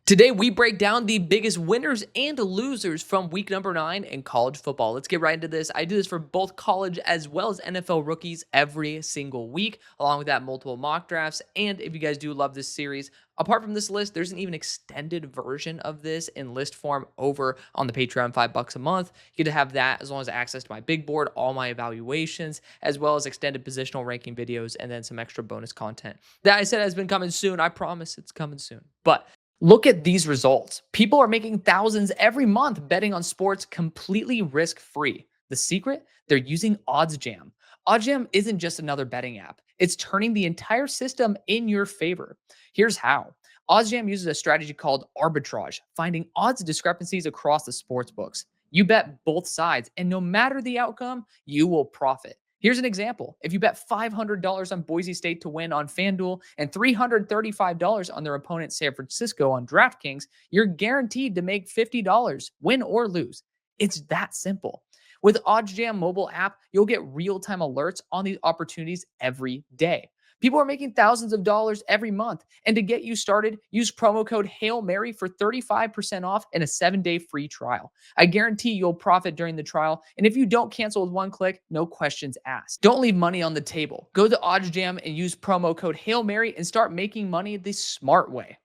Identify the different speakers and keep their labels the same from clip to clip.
Speaker 1: Today, we break down the biggest winners and losers from week number 9 in college football. Let's get right into this. I do this for both college as well as NFL rookies every single week, along with that, multiple mock drafts. And if you guys do love this series, apart from this list, there's an even extended version of this in list form over on the Patreon, $5 a month. You get to have that as long as access to my big board, all my evaluations, as well as extended positional ranking videos, and then some extra bonus content. That I said has been coming soon. I promise it's coming soon. But look at these results. People are making thousands every month betting on sports completely risk-free. The secret? They're using OddsJam. OddsJam isn't just another betting app. It's turning the entire system in your favor. Here's how. OddsJam uses a strategy called arbitrage, finding odds discrepancies across the sports books. You bet both sides, and no matter the outcome, you will profit. Here's an example. If you bet $500 on Boise State to win on FanDuel and $335 on their opponent San Francisco on DraftKings, you're guaranteed to make $50, win or lose. It's that simple. With OddsJam mobile app, you'll get real-time alerts on these opportunities every day. People are making thousands of dollars every month. And to get you started, use promo code Hail Mary for 35% off and a 7-day free trial. I guarantee you'll profit during the trial. And if you don't cancel with one click, no questions asked. Don't leave money on the table. Go to OddsJam and use promo code Hail Mary and start making money the smart way.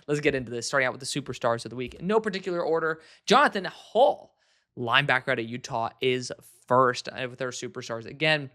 Speaker 1: Let's get into this, starting out with the superstars of the week. In no particular order, Jonathan Hall, linebacker out of Utah, is first with our superstars. Again,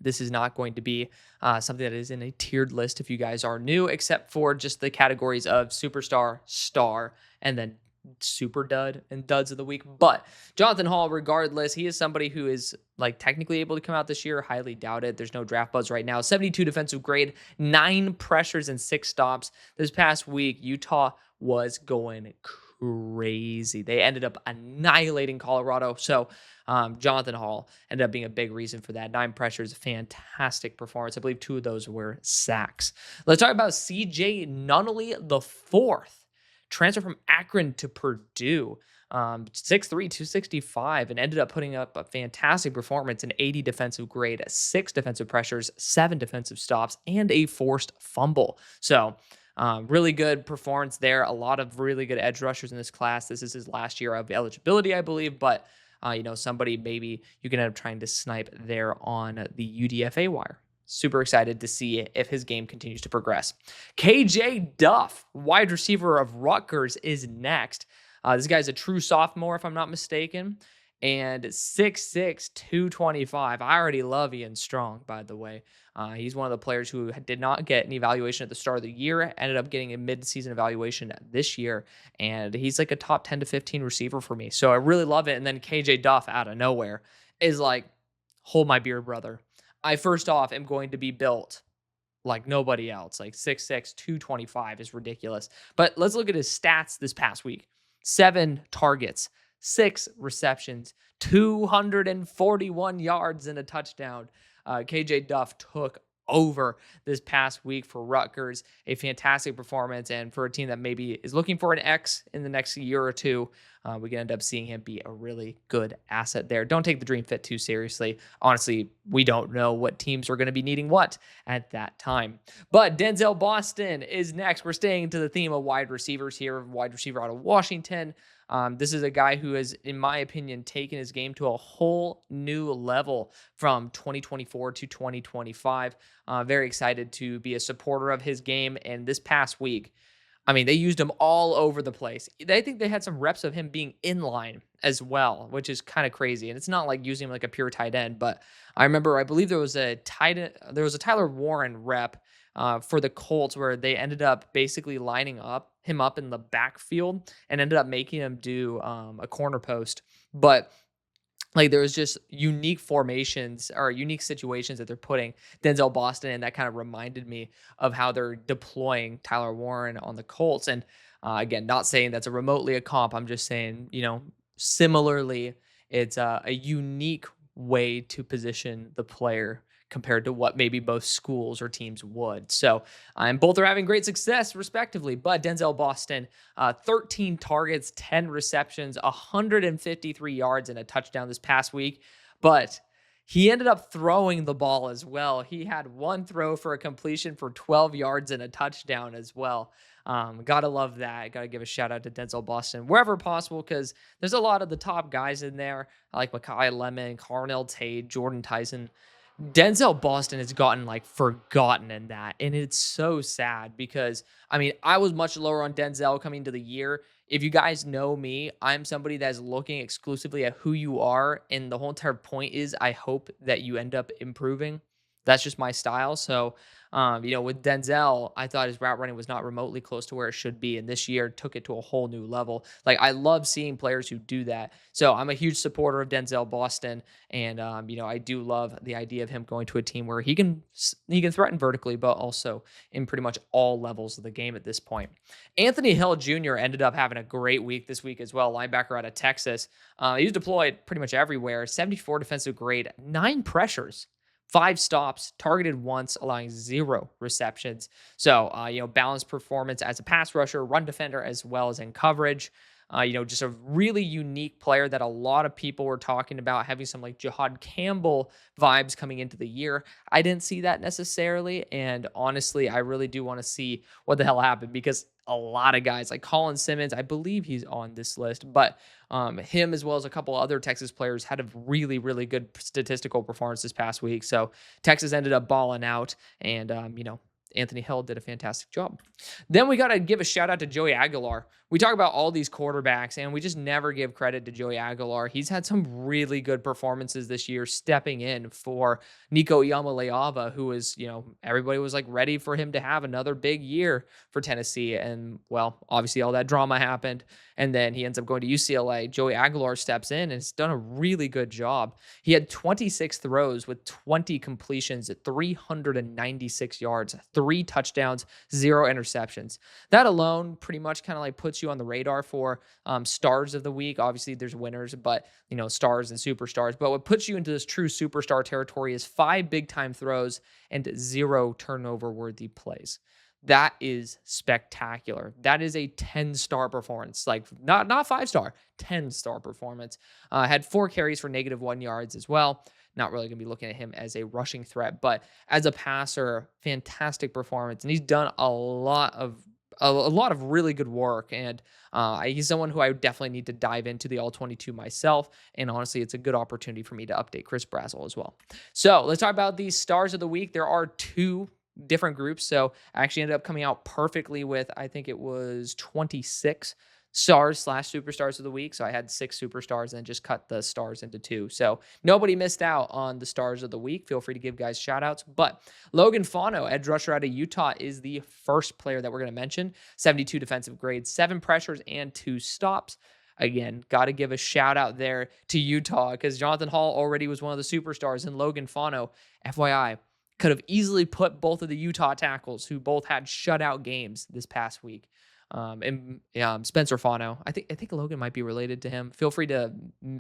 Speaker 1: this is not going to be something that is in a tiered list if you guys are new, except for just the categories of superstar, star, and then super dud and duds of the week. But Jonathan Hall, regardless, he is somebody who is like technically able to come out this year. Highly doubt it. There's no draft buzz right now. 72 defensive grade, 9 pressures and 6 stops. This past week, Utah was going crazy. They ended up annihilating Colorado. So Jonathan Hall ended up being a big reason for that. 9 pressures, fantastic performance. I believe 2 of those were sacks. Let's talk about CJ Nunnally the fourth. Transfer from Akron to Purdue. 6'3", 265, and ended up putting up a fantastic performance, an 80 defensive grade, 6 defensive pressures, 7 defensive stops, and a forced fumble. So really good performance there. A lot of really good edge rushers in this class. This is his last year of eligibility, I believe, but somebody maybe you can end up trying to snipe there on the UDFA wire. Super excited to see if his game continues to progress. KJ Duff, wide receiver of Rutgers, is next. This guy's a true sophomore, if I'm not mistaken, and 6'6", 225. I already love Ian Strong, by the way. He's one of the players who did not get an evaluation at the start of the year, ended up getting a mid-season evaluation this year, and he's like a top 10 to 15 receiver for me. So I really love it. And then KJ Duff out of nowhere is like, hold my beer, brother. I first off am going to be built like nobody else. Like 6'6", 225 is ridiculous. But let's look at his stats this past week. 7 targets, 6 receptions, 241 yards and a touchdown. KJ Duff took over this past week for Rutgers. A fantastic performance, and for a team that maybe is looking for an X in the next year or two, we can end up seeing him be a really good asset there. Don't take the dream fit too seriously. Honestly, we don't know what teams are going to be needing what at that time. But Denzel Boston is next. We're staying to the theme of wide receivers here. Wide receiver out of Washington. This is a guy who has, in my opinion, taken his game to a whole new level from 2024 to 2025. Very excited to be a supporter of his game. And this past week, I mean, they used him all over the place. I think they had some reps of him being in line as well, which is kind of crazy. And it's not like using him like a pure tight end, but I believe there was a Tyler Warren rep for the Colts where they ended up basically lining him up in the backfield and ended up making him do a corner post. But like there was just unique formations or unique situations that they're putting Denzel Boston in that kind of reminded me of how they're deploying Tyler Warren on the Colts. And again, not saying that's remotely a comp. I'm just saying, similarly, it's a unique way to position the player compared to what maybe both schools or teams would. So, and both are having great success respectively, but Denzel Boston, 13 targets, 10 receptions, 153 yards and a touchdown this past week. But he ended up throwing the ball as well. He had one throw for a completion for 12 yards and a touchdown as well. Gotta love that. Gotta give a shout out to Denzel Boston wherever possible, because there's a lot of the top guys in there, like Mekhi Lemon, Carnell Tate, Jordan Tyson. Denzel Boston has gotten like forgotten in that. And it's so sad because I mean, I was much lower on Denzel coming into the year. If you guys know me, I'm somebody that's looking exclusively at who you are. And the whole entire point is I hope that you end up improving. That's just my style. So, with Denzel, I thought his route running was not remotely close to where it should be. And this year took it to a whole new level. Like, I love seeing players who do that. So I'm a huge supporter of Denzel Boston. And, I do love the idea of him going to a team where he can threaten vertically, but also in pretty much all levels of the game at this point. Anthony Hill Jr. ended up having a great week this week as well. Linebacker out of Texas. He was deployed pretty much everywhere. 74 defensive grade, 9 pressures. 5 stops, targeted once, allowing 0 receptions. So, balanced performance as a pass rusher, run defender, as well as in coverage. Just a really unique player that a lot of people were talking about, having some like Jihad Campbell vibes coming into the year. I didn't see that necessarily. And honestly, I really do want to see what the hell happened, because a lot of guys like Colin Simmons, I believe he's on this list, but him as well as a couple other Texas players had a really, really good statistical performance this past week. So Texas ended up balling out, and, Anthony Hill did a fantastic job. Then we got to give a shout out to Joey Aguilar. We talk about all these quarterbacks, and we just never give credit to Joey Aguilar. He's had some really good performances this year, stepping in for Nico Iamaleava, who was, everybody was like ready for him to have another big year for Tennessee. And well, obviously all that drama happened, and then he ends up going to UCLA. Joey Aguilar steps in and has done a really good job. He had 26 throws with 20 completions at 396 yards, 3 touchdowns, 0 interceptions. That alone pretty much kind of like puts you on the radar for stars of the week. Obviously there's winners, but stars and superstars. But what puts you into this true superstar territory is 5 big time throws and 0 turnover worthy plays. That is spectacular. That is a 10-star performance. Like not 5-star, 10-star performance. Had 4 carries for -1 yards as well. Not really going to be looking at him as a rushing threat, but as a passer, fantastic performance. And he's done a lot of really good work. And he's someone who I would definitely need to dive into the All-22 myself. And honestly, it's a good opportunity for me to update Chris Brazzell as well. So let's talk about these stars of the week. There are 2 different groups. So I actually ended up coming out perfectly with, I think it was 26 stars/superstars of the week. So I had 6 superstars and just cut the stars into 2. So nobody missed out on the stars of the week. Feel free to give guys shout outs. But Logan Fano, edge rusher out of Utah, is the first player that we're going to mention. 72 defensive grades, 7 pressures, and 2 stops. Again, got to give a shout out there to Utah, because Jonathan Hall already was one of the superstars, and Logan Fano, FYI, could have easily put both of the Utah tackles, who both had shutout games this past week. Spencer Fano, I think Logan might be related to him. Feel free to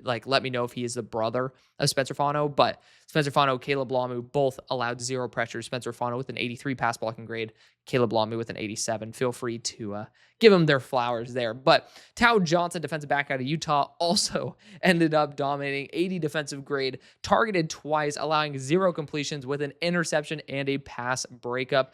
Speaker 1: let me know if he is the brother of Spencer Fano. But Spencer Fano, Caleb Lamu, both allowed 0 pressure. Spencer Fano with an 83 pass blocking grade, Caleb Lamu with an 87. Feel free to give them their flowers there. But Tao Johnson, defensive back out of Utah, also ended up dominating, 80 defensive grade, targeted twice, allowing 0 completions with an interception and a pass breakup.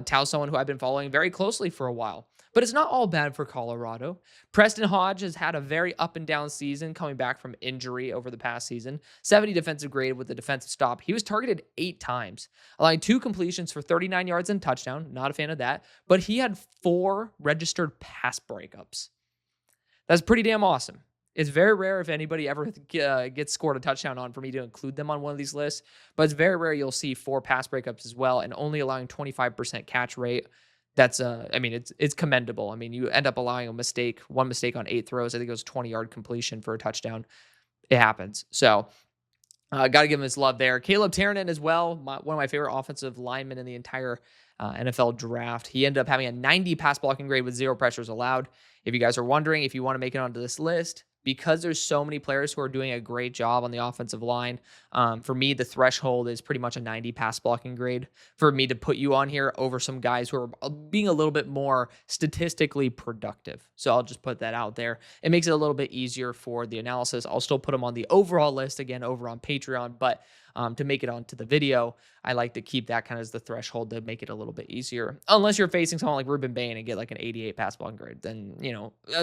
Speaker 1: Tao, someone who I've been following very closely for a while. But it's not all bad for Colorado. Preston Hodge has had a very up and down season, coming back from injury over the past season. 70 defensive grade with a defensive stop. He was targeted 8 times, allowing 2 completions for 39 yards and touchdown. Not a fan of that. But he had 4 registered pass breakups. That's pretty damn awesome. It's very rare if anybody ever gets scored a touchdown on for me to include them on one of these lists. But it's very rare you'll see 4 pass breakups as well, and only allowing 25% catch rate. That's it's commendable. I mean, you end up allowing one mistake on 8 throws. I think it was 20-yard completion for a touchdown. It happens. So, got to give him his love there. Caleb Tiernan as well, one of my favorite offensive linemen in the entire NFL draft. He ended up having a 90 pass blocking grade with 0 pressures allowed. If you guys are wondering if you want to make it onto this list, because there's so many players who are doing a great job on the offensive line, for me, the threshold is pretty much a 90 pass blocking grade for me to put you on here over some guys who are being a little bit more statistically productive. So I'll just put that out there. It makes it a little bit easier for the analysis. I'll still put them on the overall list again over on Patreon, but to make it onto the video. I like to keep that kind of as the threshold to make it a little bit easier. Unless you're facing someone like Ruben Bain and get like an 88 pass blocking grade, then,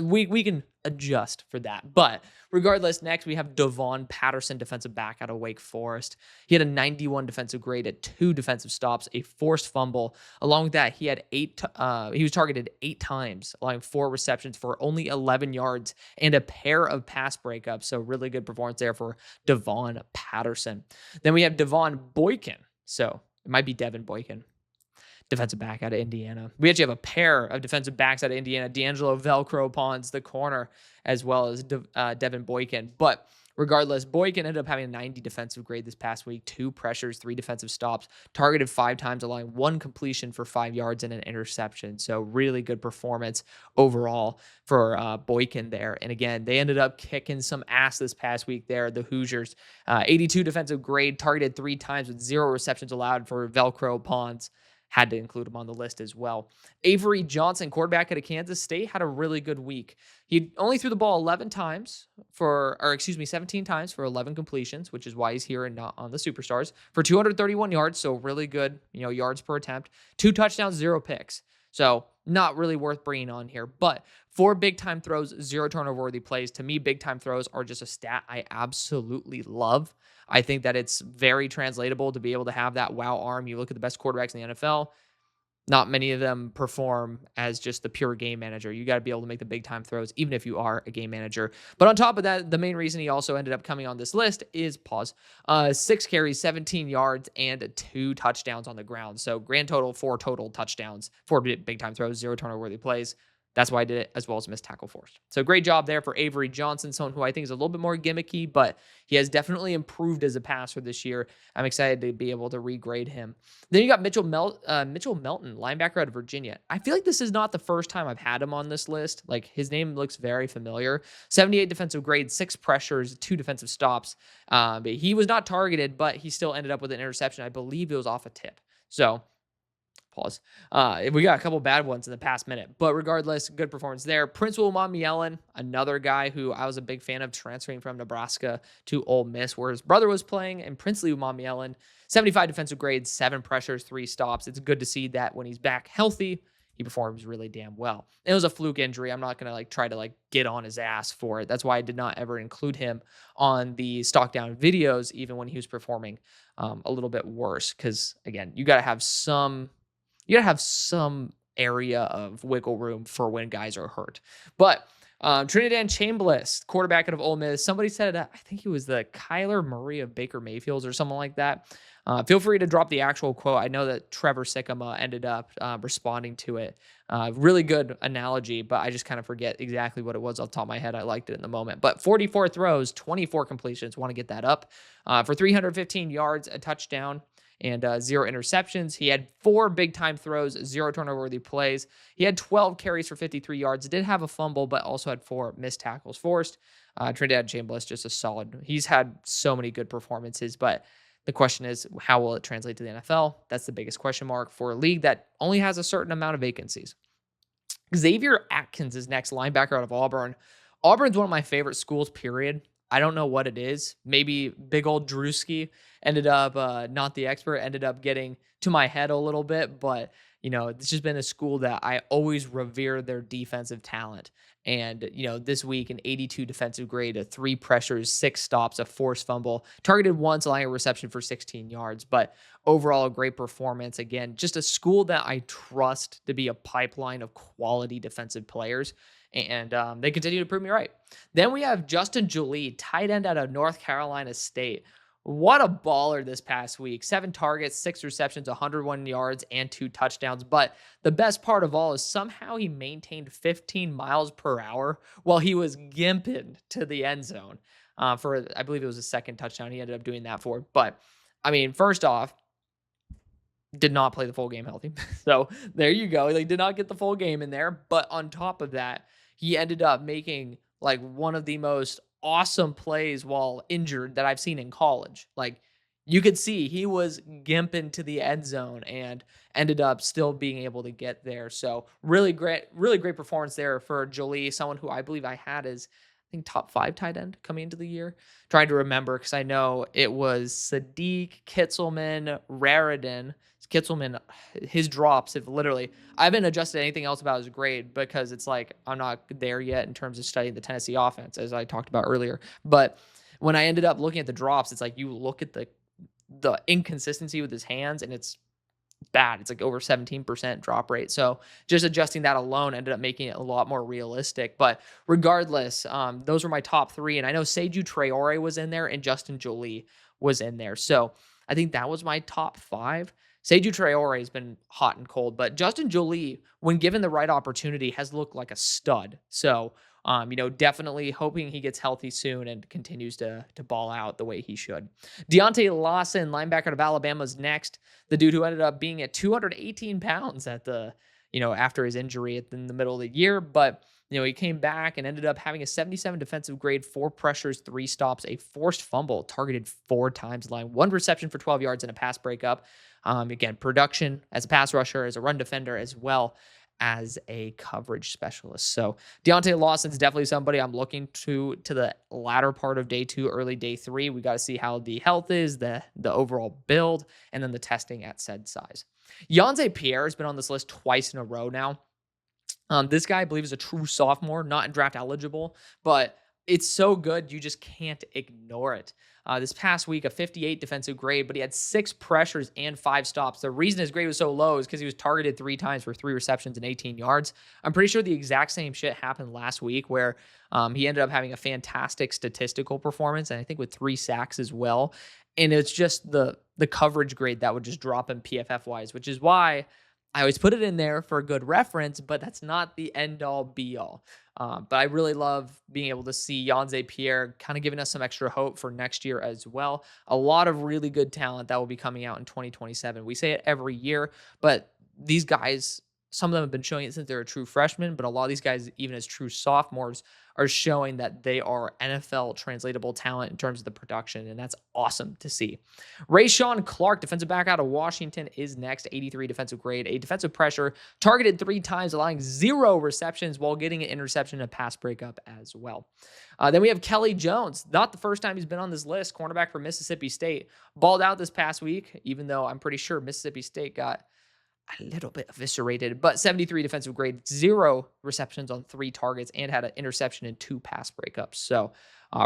Speaker 1: we can adjust for that. But regardless, next we have Devon Patterson, defensive back out of Wake Forest. He had a 91 defensive grade at 2 defensive stops, a forced fumble. Along with that, he had he was targeted 8 times, allowing 4 receptions for only 11 yards and a pair of pass breakups. So really good performance there for Devon Patterson. Then we have Devon Boykin. So it might be Devin Boykin, defensive back out of Indiana. We actually have a pair of defensive backs out of Indiana, D'Angelo Velcro Pons, the corner, as well as Devin Boykin. But regardless, Boykin ended up having a 90 defensive grade this past week, 2 pressures, 3 defensive stops, targeted 5 times, allowing 1 completion for 5 yards and an interception. So really good performance overall for Boykin there. And again, they ended up kicking some ass this past week there, the Hoosiers. 82 defensive grade, targeted 3 times with 0 receptions allowed for Velcro Pons. Had to include him on the list as well. Avery Johnson, quarterback out of Kansas State, had a really good week. He only threw the ball 17 times for 11 completions, which is why he's here and not on the Superstars, for 231 yards. So really good, yards per attempt, 2 touchdowns, 0 picks. So not really worth bringing on here, but 4 big time throws, 0 turnover worthy plays. To me, big time throws are just a stat I absolutely love. I think that it's very translatable to be able to have that wow arm. You look at the best quarterbacks in the NFL, not many of them perform as just the pure game manager. You got to be able to make the big time throws, even if you are a game manager. But on top of that, the main reason he also ended up coming on this list is 6 carries, 17 yards, and 2 touchdowns on the ground. So grand total, 4 total touchdowns, 4 big time throws, 0 turnover worthy plays. That's why I did it, as well as missed tackle forced. So great job there for Avery Johnson, someone who I think is a little bit more gimmicky, but he has definitely improved as a passer this year. I'm excited to be able to regrade him. Then you got Mitchell Melton, linebacker out of Virginia. I feel like this is not the first time I've had him on this list. Like, his name looks very familiar. 78 defensive grade, 6 pressures, 2 defensive stops. But he was not targeted, but he still ended up with an interception. I believe it was off a tip. So pause. We got a couple bad ones in the past minute, but regardless, good performance there. Prince Uwamiyelen, another guy who I was a big fan of, transferring from Nebraska to Ole Miss, where his brother was playing, and Princely Uwamiyelen, 75 defensive grades, 7 pressures, 3 stops. It's good to see that when he's back healthy, he performs really damn well. It was a fluke injury. I'm not going to try to get on his ass for it. That's why I did not ever include him on the stock down videos, even when he was performing a little bit worse. Because again, you got to have some area of wiggle room for when guys are hurt. But Trinidad Chambliss, quarterback out of Ole Miss, somebody said, I think he was the Kyler Murray of Baker Mayfield's or something like that. Feel free to drop the actual quote. I know that Trevor Sikkema ended up responding to it. Really good analogy, but I just kind of forget exactly what it was off the top of my head. I liked it in the moment. But 44 throws, 24 completions. Want to get that up for 315 yards, a touchdown, and 0 interceptions. He had 4 big-time throws, 0 turnover-worthy plays. He had 12 carries for 53 yards. Did have a fumble, but also had 4 missed tackles forced. Trinidad Chambliss, just a solid. He's had so many good performances, but the question is, how will it translate to the NFL? That's the biggest question mark for a league that only has a certain amount of vacancies. Xavier Atkins is next, linebacker out of Auburn. Auburn's one of my favorite schools, period. I don't know what it is. Maybe big old Drewski ended up, not the expert, ended up getting to my head a little bit. But, it's just been a school that I always revere their defensive talent. And, this week, an 82 defensive grade, 3 pressures, 6 stops, a forced fumble, targeted once, allowing a reception for 16 yards. But overall, a great performance. Again, just a school that I trust to be a pipeline of quality defensive players. And they continue to prove me right. Then we have Justin Julie, tight end out of North Carolina State. What a baller this past week. 7 targets, 6 receptions, 101 yards, and 2 touchdowns. But the best part of all is somehow he maintained 15 miles per hour while he was gimping to the end zone for, I believe it was a second touchdown he ended up doing that for. But, first off, did not play the full game healthy. So there you go. They did not get the full game in there. But on top of that, he ended up making one of the most awesome plays while injured that I've seen in college. You could see he was gimping to the end zone and ended up still being able to get there. So really great performance there for Jolie, someone who I believe I had as think top 5 tight end coming into the year. Trying to remember because I know it was Sadiq, Kitzelman, Raridan. Kitzelman, his drops have literally, I haven't adjusted anything else about his grade because it's like I'm not there yet in terms of studying the Tennessee offense, as I talked about earlier. But when I ended up looking at the drops, it's like you look at the inconsistency with his hands, and it's bad. It's like over 17% drop rate. So just adjusting that alone ended up making it a lot more realistic. But regardless, those were my top 3. And I know Seju Traore was in there and Justin Jolie was in there. So I think that was my top 5. Seju Traore has been hot and cold, but Justin Jolie, when given the right opportunity, has looked like a stud. So definitely hoping he gets healthy soon and continues to ball out the way he should. Deontay Lawson, linebacker of Alabama, is next. The dude who ended up being at 218 pounds at after his injury in the middle of the year. But, he came back and ended up having a 77 defensive grade, 4 pressures, 3 stops, a forced fumble, targeted 4 times, line 1 reception for 12 yards and a pass breakup. Again, production as a pass rusher, as a run defender, as well as a coverage specialist. So Deontay Lawson's definitely somebody I'm looking to the latter part of day 2, early day 3. We got to see how the health is, the overall build, and then the testing at said size. Yonze Pierre has been on this list twice in a row now. This guy, I believe, is a true sophomore, not in draft eligible, but it's so good you just can't ignore it. This past week, a 58 defensive grade, but he had 6 pressures and 5 stops. The reason his grade was so low is because he was targeted 3 times for 3 receptions and 18 yards. I'm pretty sure the exact same shit happened last week where he ended up having a fantastic statistical performance, and I think with 3 sacks as well. And it's just the coverage grade that would just drop him PFF-wise, which is why I always put it in there for a good reference, but that's not the end-all, be-all. But I really love being able to see Yonze Pierre kind of giving us some extra hope for next year as well. A lot of really good talent that will be coming out in 2027. We say it every year, but these guys, some of them have been showing it since they're a true freshman, but a lot of these guys, even as true sophomores, are showing that they are NFL translatable talent in terms of the production, and that's awesome to see. Rayshawn Clark, defensive back out of Washington, is next. 83 defensive grade, a defensive pressure, targeted 3 times, allowing 0 receptions while getting an interception and a pass breakup as well. Then we have Kelly Jones. Not the first time he's been on this list. Cornerback for Mississippi State. Balled out this past week, even though I'm pretty sure Mississippi State got a little bit eviscerated, but 73 defensive grade, 0 receptions on 3 targets, and had an interception and 2 pass breakups. So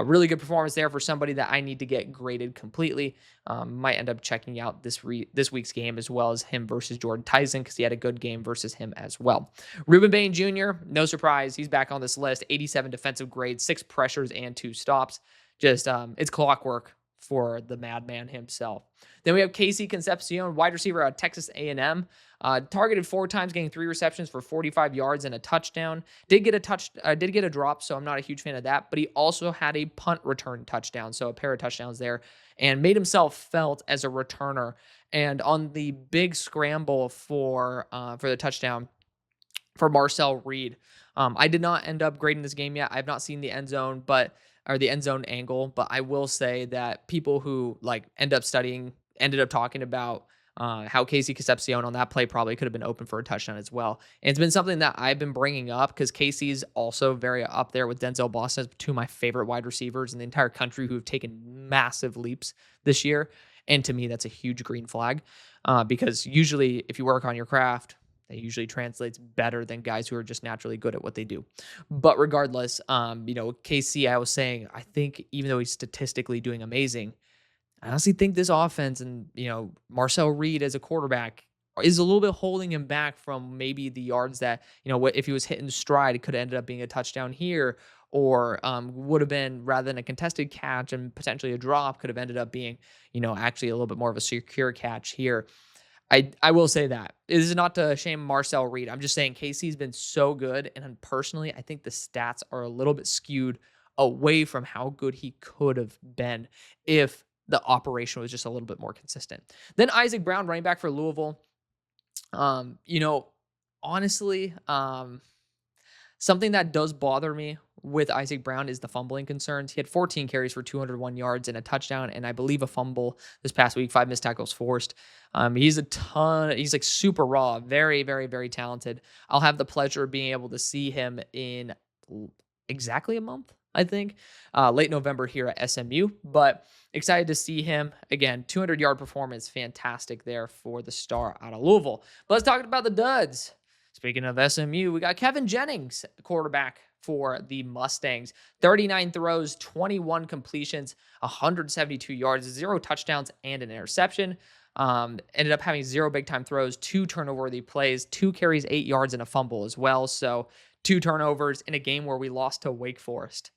Speaker 1: really good performance there for somebody that I need to get graded completely. Might end up checking out this week's game as well as him versus Jordan Tyson because he had a good game versus him as well. Ruben Bain Jr., no surprise, he's back on this list. 87 defensive grade, 6 pressures and 2 stops. Just it's clockwork for the madman himself. Then we have Casey Concepcion, wide receiver out of Texas A&M. Targeted 4 times, getting 3 receptions for 45 yards and a touchdown. Did get a drop, so I'm not a huge fan of that. But he also had a punt return touchdown, so a pair of touchdowns there, and made himself felt as a returner. And on the big scramble for the touchdown for Marcel Reed, I did not end up grading this game yet. I've not seen the end zone, or the end zone angle, but I will say that people who ended up talking about how Casey Concepcion on that play probably could have been open for a touchdown as well. And it's been something that I've been bringing up because Casey's also very up there with Denzel Boston as 2 of my favorite wide receivers in the entire country who have taken massive leaps this year. And to me, that's a huge green flag because usually if you work on your craft, it usually translates better than guys who are just naturally good at what they do. But regardless, KC, I was saying, I think even though he's statistically doing amazing, I honestly think this offense and, Marcel Reed as a quarterback is a little bit holding him back from maybe the yards that, if he was hitting stride, it could have ended up being a touchdown here or would have been, rather than a contested catch and potentially a drop, could have ended up being, actually a little bit more of a secure catch here. I will say that. This is not to shame Marcel Reed. I'm just saying Casey's been so good, and personally, I think the stats are a little bit skewed away from how good he could have been if the operation was just a little bit more consistent. Then Isaac Brown, running back for Louisville. Honestly, something that does bother me with Isaac Brown is the fumbling concerns. He had 14 carries for 201 yards and a touchdown, and I believe a fumble this past week, 5 missed tackles forced. He's like super raw, very, very, very talented. I'll have the pleasure of being able to see him in exactly a month. I think, late November here at SMU. But excited to see him again. 200-yard performance, fantastic there for the star out of Louisville. But let's talk about the duds. Speaking of SMU, we got Kevin Jennings, quarterback for the Mustangs. 39 throws, 21 completions, 172 yards, 0 touchdowns, and an interception. Ended up having 0 big time throws, 2 turnover-worthy plays, 2 carries, 8 yards, and a fumble as well. So 2 turnovers in a game where we lost to Wake Forest.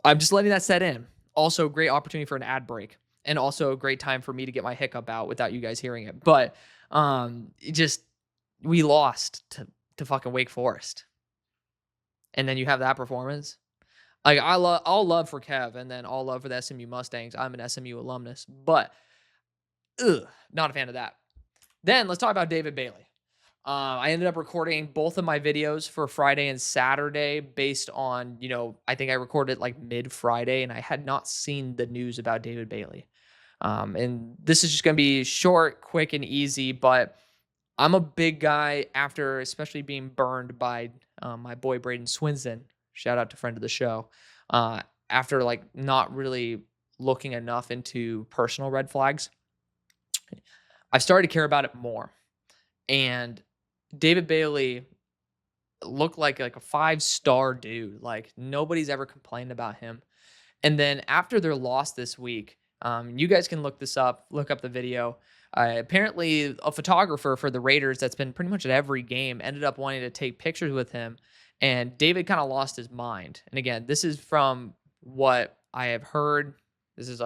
Speaker 1: I'm just letting that set in. Also, great opportunity for an ad break, and also a great time for me to get my hiccup out without you guys hearing it. But we lost to fucking Wake Forest, and then you have that performance. Like all love for Kev, and then all love for the SMU Mustangs. I'm an SMU alumnus, but not a fan of that. Then let's talk about David Bailey. I ended up recording both of my videos for Friday and Saturday based on, I think I recorded like mid-Friday, and I had not seen the news about David Bailey. And this is just going to be short, quick, and easy, but I'm a big guy after especially being burned by my boy Braden Swinson. Shout out to friend of the show. After like not really looking enough into personal red flags, I've started to care about it more. And David Bailey looked like a 5-star dude. Like nobody's ever complained about him. And then after their loss this week, you guys can look this up, look up the video. Apparently a photographer for the Raiders that's been pretty much at every game ended up wanting to take pictures with him. And David kind of lost his mind. And again, this is from what I have heard. This is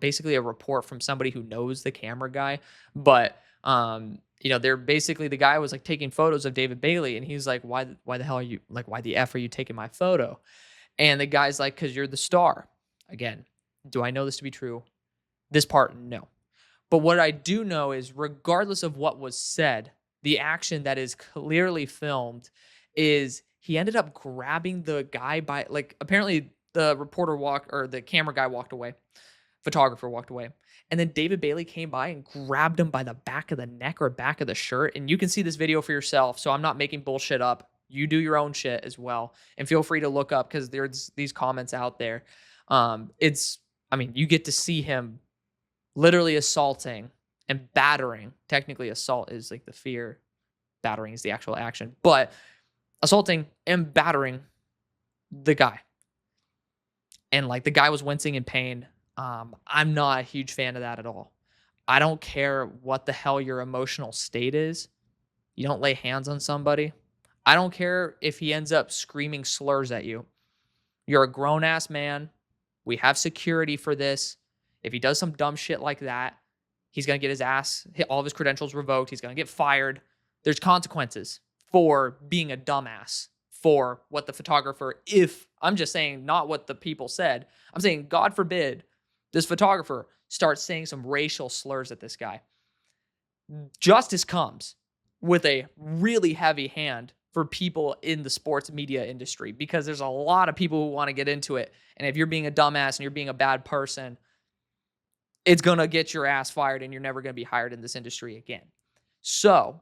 Speaker 1: basically a report from somebody who knows the camera guy. But they're basically, the guy was like taking photos of David Bailey, and he's like, why the hell are you, like, why the F are you taking my photo? And the guy's like, because you're the star. Again, do I know this to be true? This part, no. But what I do know is, regardless of what was said, the action that is clearly filmed is he ended up grabbing the guy by, like, apparently the the camera guy walked away, photographer walked away. And then David Bailey came by and grabbed him by the back of the neck or back of the shirt. And you can see this video for yourself. So I'm not making bullshit up. You do your own shit as well. And feel free to look up, because there's these comments out there. You get to see him literally assaulting and battering. Technically, assault is like the fear. Battering is the actual action. But assaulting and battering the guy. And like the guy was wincing in pain. I'm not a huge fan of that at all. I don't care what the hell your emotional state is. You don't lay hands on somebody. I don't care if he ends up screaming slurs at you. You're a grown-ass man. We have security for this. If he does some dumb shit like that, he's going to get all of his credentials revoked. He's going to get fired. There's consequences for being a dumbass, for what the photographer, I'm just saying, not what the people said. I'm saying, God forbid, this photographer starts saying some racial slurs at this guy. Justice comes with a really heavy hand for people in the sports media industry, because there's a lot of people who want to get into it. And if you're being a dumbass and you're being a bad person, it's going to get your ass fired, and you're never going to be hired in this industry again. So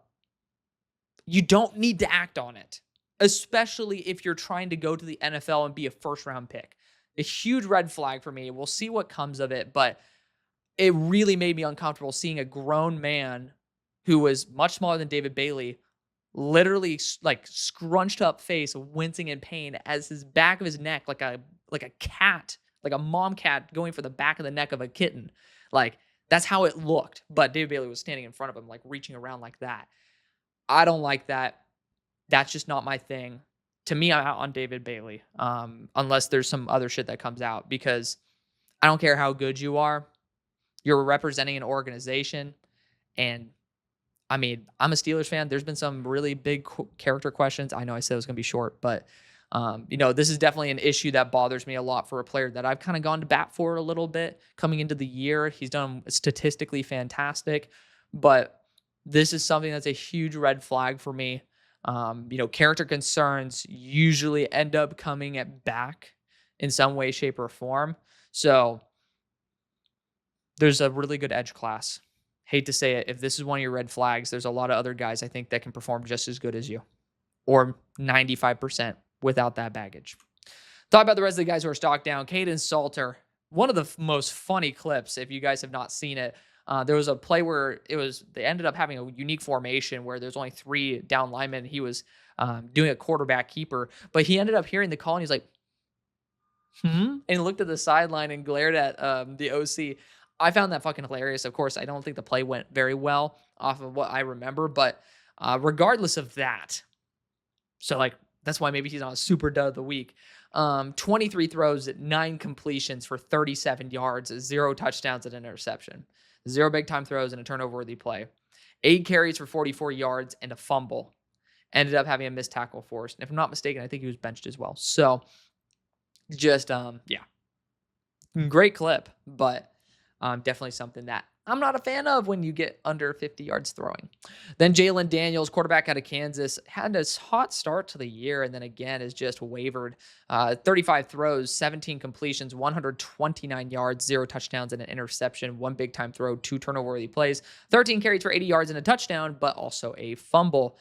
Speaker 1: you don't need to act on it, especially if you're trying to go to the NFL and be a first-round pick. A huge red flag for me. We'll see what comes of it, but it really made me uncomfortable seeing a grown man who was much smaller than David Bailey, literally like scrunched up face, wincing in pain, as his back of his neck, like a cat, like a mom cat going for the back of the neck of a kitten. Like, that's how it looked. But David Bailey was standing in front of him, like reaching around like that. I don't like that. That's just not my thing. To me, I'm out on David Bailey, unless there's some other shit that comes out, because I don't care how good you are. You're representing an organization. And I'm a Steelers fan. There's been some really big character questions. I know I said it was going to be short, but this is definitely an issue that bothers me a lot for a player that I've kind of gone to bat for a little bit coming into the year. He's done statistically fantastic, but this is something that's a huge red flag for me. Character concerns usually end up coming back in some way, shape, or form. So there's a really good edge class. Hate to say it, if this is one of your red flags, there's a lot of other guys I think that can perform just as good as you, or 95% without that baggage. Talk about the rest of the guys who are stocked down. Caden Salter, one of the most funny clips, if you guys have not seen it. There was a play where they ended up having a unique formation where there's only 3 down linemen. He was doing a quarterback keeper, but he ended up hearing the call and he's like, and he looked at the sideline and glared at the OC. I found that fucking hilarious. Of course, I don't think the play went very well off of what I remember, but regardless of that, so like that's why maybe he's on a super dud of the week. 23 throws, 9 completions for 37 yards, 0 touchdowns and an interception, 0 big time throws and a turnover worthy play, 8 carries for 44 yards and a fumble. Ended up having a missed tackle forced. And if I'm not mistaken, I think he was benched as well. So just great clip, but definitely something that I'm not a fan of when you get under 50 yards throwing. Then Jalen Daniels, quarterback out of Kansas, had a hot start to the year and then again is just wavered. 35 throws, 17 completions, 129 yards, 0 touchdowns and an interception, 1 big time throw, 2 turnover-worthy plays, 13 carries for 80 yards and a touchdown, but also a fumble.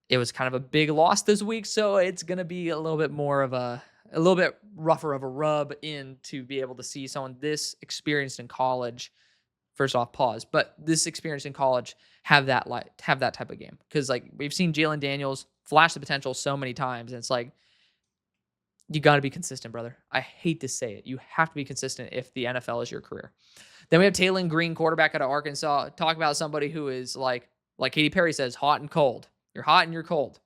Speaker 1: It was kind of a big loss this week, so it's going to be a little bit more of a little bit rougher of a rub in to be able to see someone this experienced in college. First off, pause. But this experience in college have that type of game, because like we've seen Jalen Daniels flash the potential so many times, and it's like you got to be consistent, brother. I hate to say it, you have to be consistent if the NFL is your career. Then we have Taylon Green, quarterback out of Arkansas. Talk about somebody who is like Katy Perry says, hot and cold. You're hot and you're cold.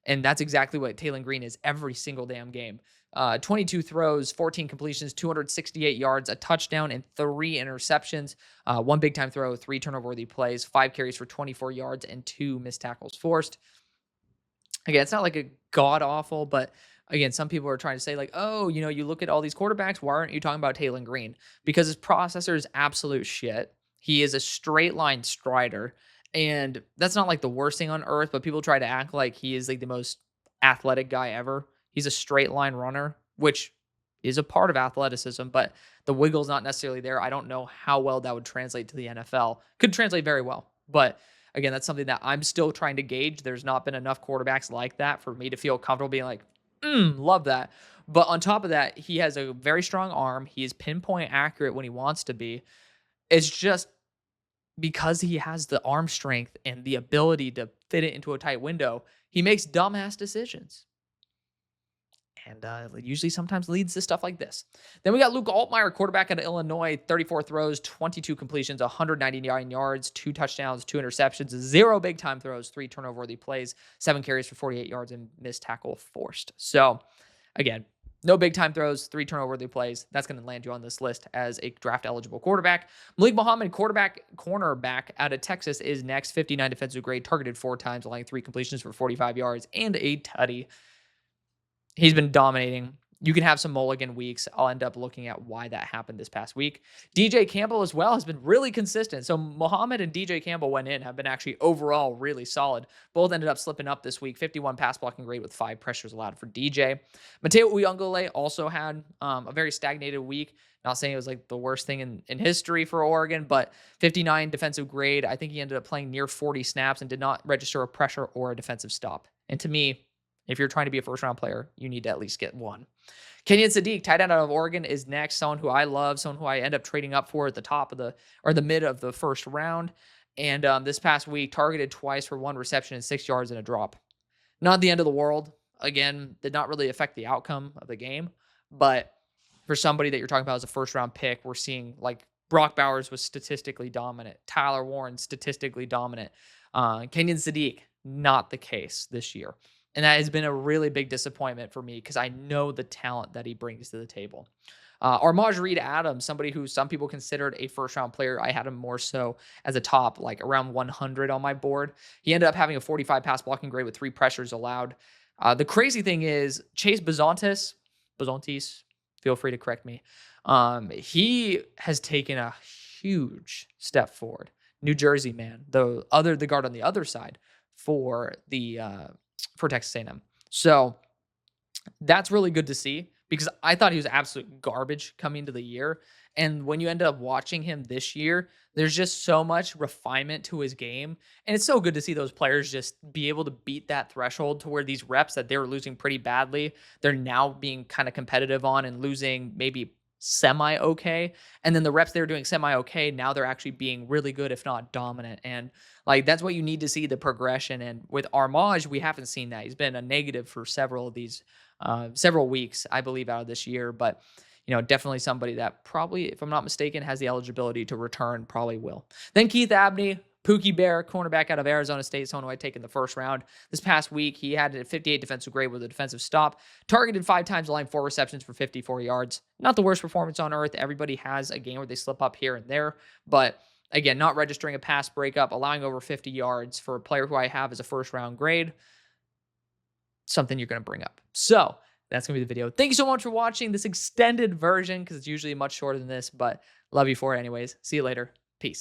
Speaker 1: And that's exactly what Taylon Green is every single damn game. 22 throws, 14 completions, 268 yards, a touchdown, and 3 interceptions. 1 big time throw, 3 turnover-worthy plays, 5 carries for 24 yards, and 2 missed tackles forced. Again, it's not like a god-awful, but again, some people are trying to say like, oh, you look at all these quarterbacks, why aren't you talking about Taylon Green? Because his processor is absolute shit. He is a straight line strider. And that's not like the worst thing on earth, but people try to act like he is like the most athletic guy ever. He's a straight line runner, which is a part of athleticism, but the wiggle's not necessarily there. I don't know how well that would translate to the NFL. Could translate very well. But again, that's something that I'm still trying to gauge. There's not been enough quarterbacks like that for me to feel comfortable being like, love that. But on top of that, he has a very strong arm. He is pinpoint accurate when he wants to be. It's just because he has the arm strength and the ability to fit it into a tight window, he makes dumbass decisions. And usually sometimes leads to stuff like this. Then we got Luke Altmaier, quarterback out of Illinois, 34 throws, 22 completions, 199 yards, 2 touchdowns, 2 interceptions, 0 big time throws, 3 turnover-worthy plays, 7 carries for 48 yards, and missed tackle forced. So again, no big time throws, 3 turnover-worthy plays. That's going to land you on this list as a draft-eligible quarterback. Malik Muhammad, cornerback out of Texas, is next. 59 defensive grade, targeted 4 times, allowing 3 completions for 45 yards and a tutty. He's been dominating. You can have some mulligan weeks. I'll end up looking at why that happened this past week. DJ Campbell as well has been really consistent. So Muhammad and DJ Campbell went in, have been actually overall really solid. Both ended up slipping up this week. 51 pass blocking grade with 5 pressures allowed for DJ. Mateo Uyunglele also had a very stagnated week. Not saying it was like the worst thing in history for Oregon, but 59 defensive grade. I think he ended up playing near 40 snaps and did not register a pressure or a defensive stop. And to me, if you're trying to be a first-round player, you need to at least get one. Kenyon Sadiq, tight end out of Oregon, is next. Someone who I love, someone who I end up trading up for at the top of the mid of the first round. And this past week, targeted twice for 1 reception and 6 yards and a drop. Not the end of the world. Again, did not really affect the outcome of the game. But for somebody that you're talking about as a first-round pick, we're seeing like Brock Bowers was statistically dominant. Tyler Warren, statistically dominant. Kenyon Sadiq, not the case this year. And that has been a really big disappointment for me because I know the talent that he brings to the table. Armaj Reed Adams, somebody who some people considered a first-round player. I had him more so as a top, like around 100 on my board. He ended up having a 45 pass blocking grade with 3 pressures allowed. The crazy thing is Chase Bazontes, feel free to correct me. He has taken a huge step forward. New Jersey man, the guard on the other side for Texas A&M. So that's really good to see because I thought he was absolute garbage coming into the year. And when you end up watching him this year, there's just so much refinement to his game. And it's so good to see those players just be able to beat that threshold to where these reps that they were losing pretty badly, they're now being kind of competitive on and losing maybe semi okay. And then the reps they were doing semi okay, now they're actually being really good, if not dominant. And like that's what you need to see the progression. And with Armage, we haven't seen that. He's been a negative for several of these, several weeks, I believe, out of this year. But definitely somebody that probably, if I'm not mistaken, has the eligibility to return, probably will. Then Keith Abney, Pookie Bear, cornerback out of Arizona State, someone who I take in the first round. This past week, he had a 58 defensive grade with a defensive stop, targeted 5 times the line, 4 receptions for 54 yards. Not the worst performance on earth. Everybody has a game where they slip up here and there, but again, not registering a pass breakup, allowing over 50 yards for a player who I have as a first round grade, something you're going to bring up. So that's going to be the video. Thank you so much for watching this extended version because it's usually much shorter than this, but love you for it anyways. See you later.